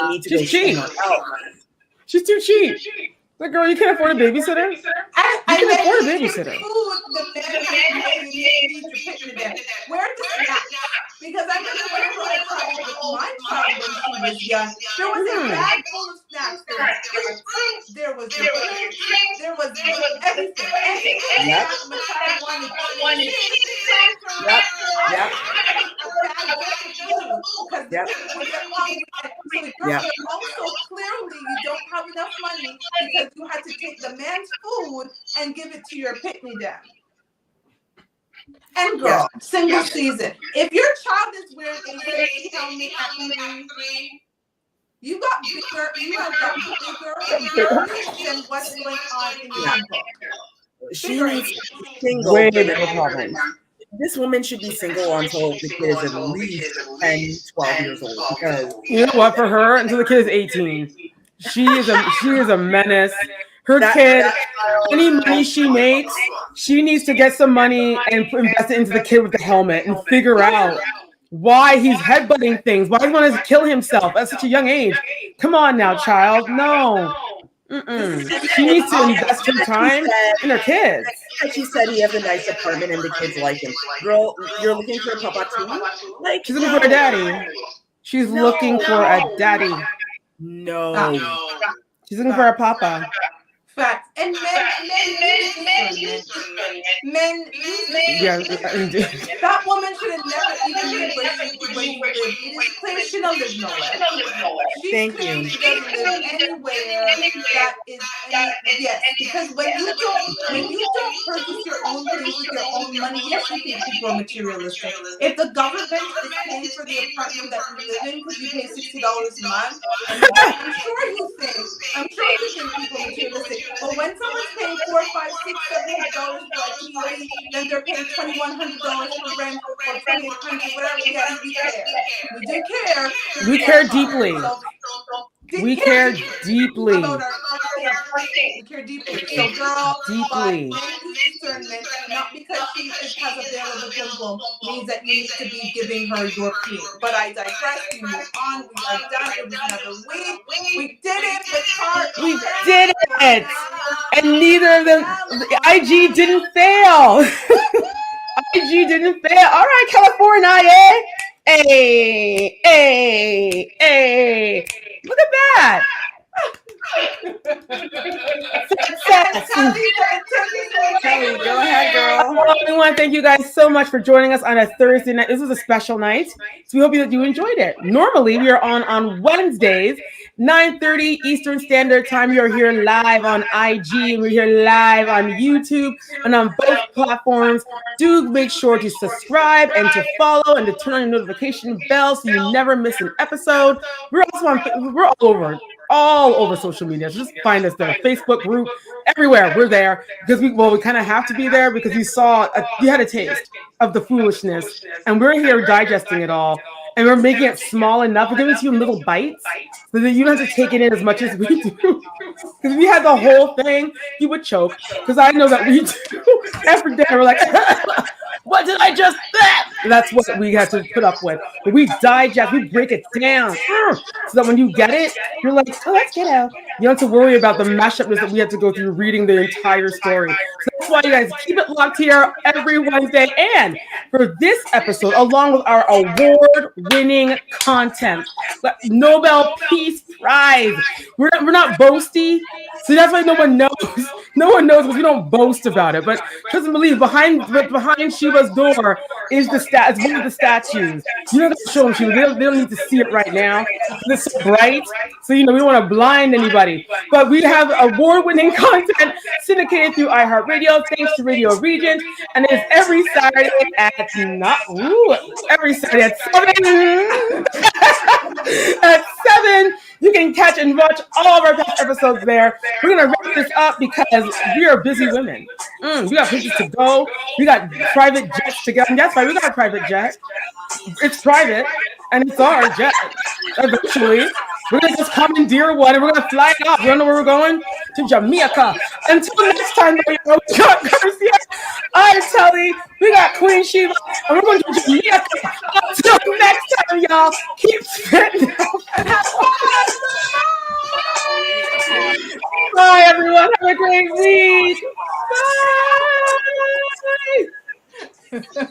They need to go cheap. She's too cheap. Like, girl, you can't afford a babysitter? You can afford a babysitter. Where the snacks? Because I remember whenever I traveled with my child when she was young, there was a bag full of snacks. There was there was everything. Yep. My child wanted. Yep. Also, clearly, you don't have enough money because you had to take the man's food and give it to your pick-me-down. And girl, single season. If your child is wearing a safety helmet at 3, you got bigger than what's going on in your book. She needs single. Way bigger problems. this woman should be single until the kid is at least 10, 12 years old because You know what? For her, until the kid is 18, she is a menace. Her that kid, any child money she makes, she needs to get some money and invest it into the kid with the helmet and figure out why he's headbutting things, why he wants to kill himself at such a young age. Come on now, child. No. this is Mm-mm. just She needs to like invest her she time said. in her kids. Like she said, he has a nice apartment and the kids like him. Girl, you're looking for a papa too? Like, She's looking for a daddy. She's looking for a daddy. no. She's looking for a papa. Facts. And men use discernment. Men use Yeah, discernment. indeed. That woman should have never even lived where you live. It is clear she don't live nowhere. Thank She you. doesn't live anywhere that is any yes. Because when you don't purchase your own things with your own money, yes, you think people are materialistic. If the government is paying for the apartment that you live in because you pay $60 a month, I'm sure you think people are materialistic. But when someone's paying $400, $500, $600, $700 for a TV, then they're paying $2,100 for rent or $2,800, whatever. Yes, we care. We do care. We care deeply. We care deeply about our things. We care deeply. So, girl, but men use discernment, not because she has a veil of a boom boom, means that you need to be giving her your peen. But I digress. We move on. We are done. It was another week. We did it with heart. We did it, and neither of them. The IG didn't fail. IG didn't fail. All right, California, eh? Hey, hey, hey! Look at that. Success. Kelly, go ahead, girl. Well, we want to thank you guys so much for joining us on a Thursday night. This was a special night, so we hope that you enjoyed it. Normally, we are on Wednesdays, 9:30 Eastern Standard Time. We are here live on IG, and we're here live on YouTube and on both platforms. Do make sure to subscribe and to follow and to turn on your notification bell so you never miss an episode. We're also we're all over social media. So just find us there, Facebook group, everywhere. We're there because we kind of have to be there because you had a taste of the foolishness, and we're here digesting it all, and we're making it small enough. We're giving it to you in little bites so that you don't have to take it in as much as we do. Because we had the whole thing, you would choke. Because I know that we do. Every day we're like, what did I just say? That's what we had to put up with. But we digest, we break it down so that when you get it, you're like, oh, let's get out. You don't have to worry about the mashupness that we had to go through reading the entire story. So that's why you guys keep it locked here every Wednesday. And for this episode, along with our award-winning content, Nobel Peace Prize. We're not boasty, so that's why no one knows. No one knows because we don't boast about it. But trust and believe, behind Shiva's door is it's one of the statues. You don't have to show them Shiva. They don't need to see it right now. It's so bright, so we don't want to blind anybody. But we have award-winning content syndicated through iHeartRadio, thanks to Radio Regent, and it's every Saturday at 7. At 7, you can catch and watch all of our past episodes there. We're gonna wrap this up because we are busy women. We got places to go. We got private jets to get. And that's right, we got a private jet. It's private, and it's our jet. Eventually, we're gonna just commandeer one, and we're gonna fly it off. You don't know where we're going? To Jamaica. Until next time, we got Garcia. I'm Telly. We got Queen Shiva, and we're going to Jamaica. Until next time, y'all. Keep spitting. Bye, everyone. Have a great week. Bye.